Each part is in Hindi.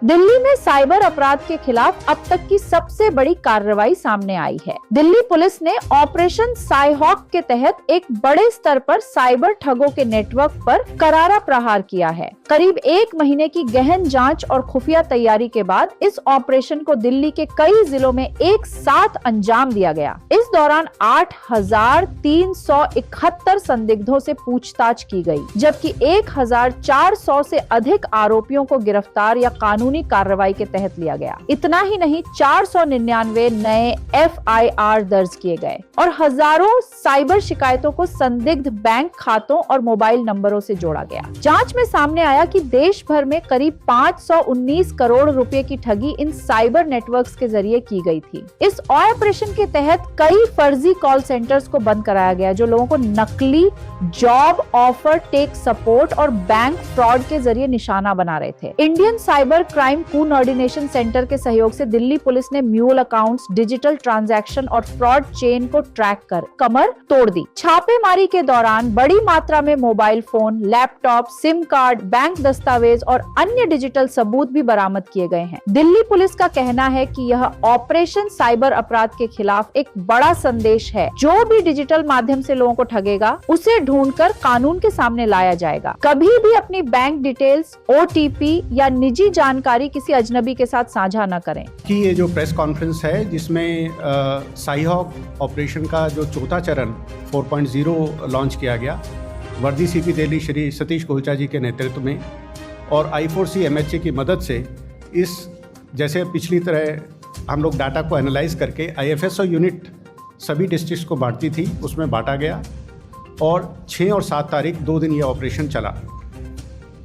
दिल्ली में साइबर अपराध के खिलाफ अब तक की सबसे बड़ी कार्रवाई सामने आई है। दिल्ली पुलिस ने ऑपरेशन साइहॉक के तहत एक बड़े स्तर पर साइबर ठगों के नेटवर्क पर करारा प्रहार किया है। करीब 1 महीने की गहन जांच और खुफिया तैयारी के बाद इस ऑपरेशन को दिल्ली के कई जिलों में एक साथ अंजाम दिया गया। इस दौरान 8,371 संदिग्धों से पूछताछ की गई, जबकि 1,400 से अधिक आरोपियों को गिरफ्तार या कानूनी कार्रवाई के तहत लिया गया। इतना ही नहीं, 499 नए FIR दर्ज किए गए और हजारों साइबर शिकायतों को संदिग्ध बैंक खातों और मोबाइल नंबरों से जोड़ा गया। जांच में सामने आया कि देश भर में करीब 519 करोड़ रुपए की ठगी इन साइबर नेटवर्क्स के जरिए की गई थी। इस ऑपरेशन के तहत कई फर्जी कॉल सेंटर्स को बंद कराया गया, जो लोगों को नकली जॉब ऑफर, टेक सपोर्ट और बैंक फ्रॉड के जरिए निशाना बना रहे थे। Indian cyber crime coordination centre के सहयोग से दिल्ली पुलिस ने म्यूल अकाउंट्स, डिजिटल ट्रांजैक्शन और फ्रॉड चेन को ट्रैक कर कमर तोड़ दी। छापेमारी के दौरान बड़ी मात्रा में mobile phone, laptop, SIM card, bank दस्तावेज और अन्य डिजिटल सबूत भी बरामद किए गए हैं। दिल्ली पुलिस का कहना है कि यह ऑपरेशन साइबर अपराध के खिलाफ एक बड़ा संदेश है। जो भी डिजिटल माध्यम से लोगों को ठगेगा, उसे ढूंढकर कानून के सामने लाया जाएगा। कभी भी अपनी बैंक डिटेल्स, OTP या निजी जानकारी किसी अजनबी के साथ साझा न करें। कि ये जो प्रेस कॉन्फ्रेंस है, जिसमें साइहॉक ऑपरेशन का जो चौथा चरण 4.0 लॉन्च किया गया, वर्दी CP दिल्ली श्री सतीश कोलचा जी के नेतृत्व में और I4C MHA की मदद से, इस जैसे पिछली तरह हम लोग डाटा को एनालाइज करके IFSO यूनिट सभी डिस्ट्रिक्ट्स को बांटती थी, उसमें बांटा गया और 6 और 7 तारीख 2 दिन ये ऑपरेशन चला।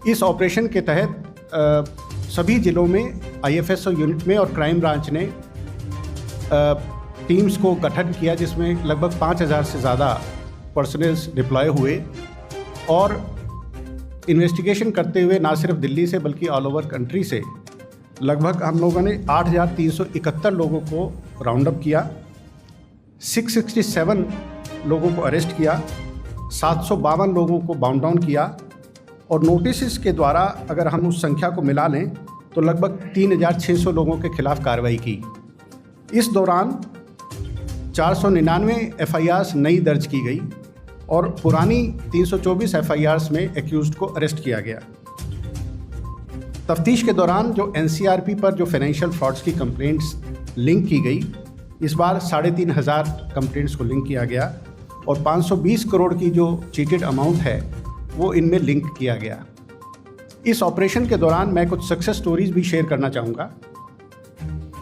इस ऑपरेशन के तहत सभी ज़िलों में IFSO यूनिट में और क्राइम ब्रांच ने टीम्स को गठन किया, जिसमें लगभग 5,000 से ज़्यादा पर्सनल्स डिप्लॉय हुए और इन्वेस्टिगेशन करते हुए ना सिर्फ दिल्ली से बल्कि ऑल ओवर कंट्री से लगभग हम लोगों ने 8,371 लोगों को राउंड अप किया, 667 लोगों को अरेस्ट किया, 752 लोगों को बाउंड डाउन किया और नोटिस के द्वारा अगर हम उस संख्या को मिला लें तो लगभग 3,600 लोगों के खिलाफ कार्रवाई की। इस दौरान 499 FIRs नई दर्ज की गई और पुरानी 324 FIRs में एक्यूज्ड को अरेस्ट किया गया। तफ्तीश के दौरान जो NCRP पर जो फाइनेंशियल फ्रॉड्स की कंप्लेंट्स लिंक की गई, इस बार 3,500 कंप्लेंट्स को लिंक किया गया और 520 करोड़ की जो चीटेड अमाउंट है वो इनमें लिंक किया गया। इस ऑपरेशन के दौरान मैं कुछ सक्सेस स्टोरीज भी शेयर करना चाहूँगा।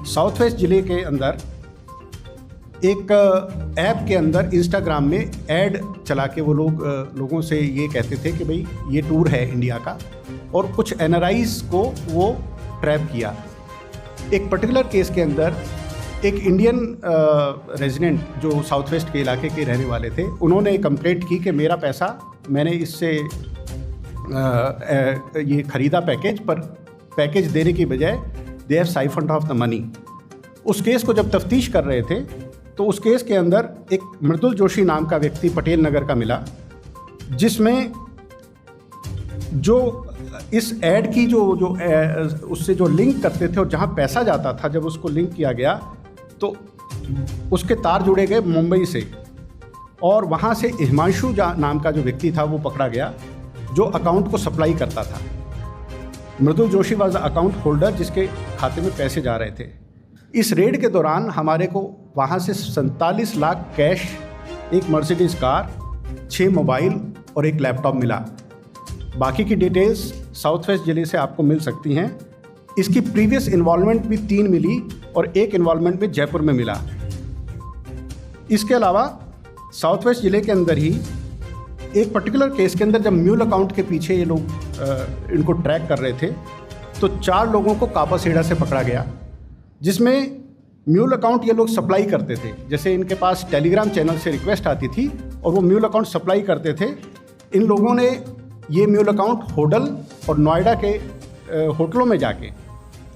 साउथ वेस्ट ज़िले के अंदर एक ऐप के अंदर इंस्टाग्राम में ऐड चला के वो लोगों से ये कहते थे कि भाई ये टूर है इंडिया का, और कुछ NRIs को वो ट्रैप किया। एक पर्टिकुलर केस के अंदर एक इंडियन रेजिडेंट जो साउथ वेस्ट के इलाके के रहने वाले थे, उन्होंने कंप्लेंट की कि मेरा पैसा मैंने इससे ये ख़रीदा पैकेज, पर पैकेज देने की बजाय they have siphoned off the money. उस केस को जब तफ्तीश कर रहे थे तो उस केस के अंदर एक मृदुल जोशी नाम का व्यक्ति पटेल नगर का मिला, जिसमें जो इस ऐड की जो उससे जो लिंक करते थे और जहां पैसा जाता था, जब उसको लिंक किया गया तो उसके तार जुड़े गए मुंबई से और वहां से हिमांशु नाम का जो व्यक्ति था वो पकड़ा गया, जो अकाउंट को सप्लाई करता था। Mridul Joshi was the account holder जिसके खाते में पैसे जा रहे थे। इस रेड के दौरान हमारे को वहाँ से 47 लाख कैश, एक मर्सिडीज़ कार, 6 मोबाइल और एक लैपटॉप मिला। बाकी की डिटेल्स साउथ वेस्ट ज़िले से आपको मिल सकती हैं। इसकी प्रीवियस इन्वॉल्वमेंट भी 3 मिली और एक इन्वॉल्वमेंट भी जयपुर में मिला। इसके अलावा साउथ वेस्ट ज़िले के अंदर ही एक पर्टिकुलर केस के अंदर जब म्यूल अकाउंट के पीछे ये लोग इनको ट्रैक कर रहे थे तो 4 लोगों को कापासेड़ा से पकड़ा गया, जिसमें म्यूल अकाउंट ये लोग सप्लाई करते थे। जैसे इनके पास टेलीग्राम चैनल से रिक्वेस्ट आती थी और वो म्यूल अकाउंट सप्लाई करते थे। इन लोगों ने ये म्यूल अकाउंट होडल और नोएडा के होटलों में जाके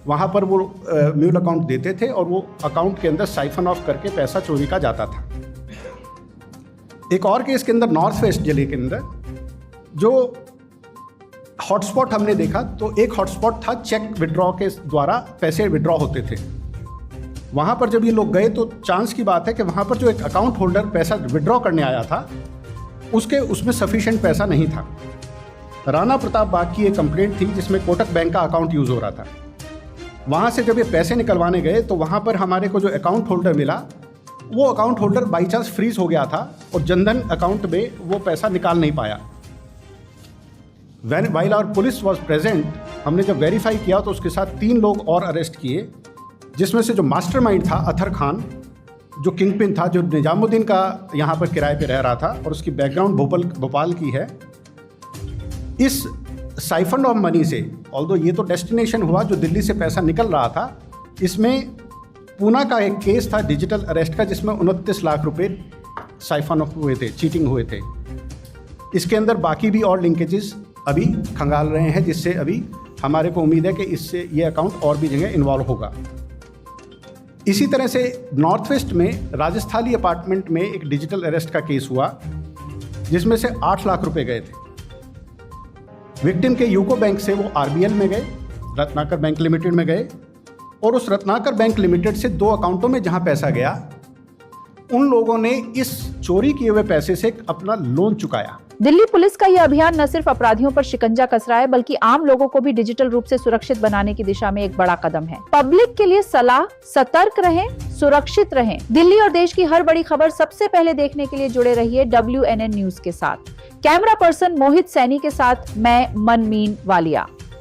वहाँ पर वो म्यूल अकाउंट देते थे और वो अकाउंट के अंदर साइफन ऑफ करके पैसा चोरी का जाता था। एक और केस के अंदर नॉर्थ वेस्ट जिले के अंदर जो हॉटस्पॉट हमने देखा तो एक हॉटस्पॉट था चेक विड्रॉ के द्वारा पैसे विड्रॉ होते थे। वहाँ पर जब ये लोग गए तो चांस की बात है कि वहाँ पर जो एक अकाउंट होल्डर पैसा विड्रॉ करने आया था उसमें सफिशिएंट पैसा नहीं था। राणा प्रताप बाग की एक कंप्लेंट थी जिसमें कोटक बैंक का अकाउंट यूज़ हो रहा था। वहाँ से जब ये पैसे निकलवाने गए तो वहाँ पर हमारे को जो अकाउंट होल्डर मिला वो account holder by chance freeze हो गया था और जनधन अकाउंट में वो पैसा निकाल नहीं पाया। While our police was present, हमने जब वेरीफाई किया तो उसके साथ 3 लोग और अरेस्ट किए, जिसमें से जो मास्टरमाइंड था अथर खान, जो किंगपिन था, जो निजामुद्दीन का यहाँ पर किराए पे रह रहा था और उसकी बैकग्राउंड भोपाल की है। इस साइफन ऑफ मनी से, ऑल्दो ये तो डेस्टिनेशन हुआ जो दिल्ली से पैसा निकल रहा था, इसमें पूना का एक केस था डिजिटल अरेस्ट का जिसमें 29 लाख रुपए साइफन ऑफ हुए थे, चीटिंग हुए थे। इसके अंदर बाकी भी और लिंकेजेस अभी खंगाल रहे हैं, जिससे अभी हमारे को उम्मीद है कि इससे ये अकाउंट और भी जगह इन्वॉल्व होगा। इसी तरह से नॉर्थ वेस्ट में राजस्थानी अपार्टमेंट में एक डिजिटल अरेस्ट का केस हुआ जिसमें से 8 लाख रुपए गए थे। विक्टिम के यूको बैंक से वो आरबीएल में गए, रत्नाकर बैंक लिमिटेड में गए और उस रत्नाकर बैंक लिमिटेड से 2 अकाउंटों में जहां पैसा गया उन लोगों ने इस चोरी किए हुए पैसे से अपना लोन चुकाया। दिल्ली पुलिस का यह अभियान न सिर्फ अपराधियों पर शिकंजा कस रहा है बल्कि आम लोगों को भी डिजिटल रूप से सुरक्षित बनाने की दिशा में एक बड़ा कदम है। पब्लिक के लिए सलाह, सतर्क रहें, सुरक्षित रहें। दिल्ली और देश की हर बड़ी खबर सबसे पहले देखने के लिए जुड़े रहिए WNN न्यूज के साथ। कैमरा पर्सन मोहित सैनी के साथ मैं मनमीन वालिया।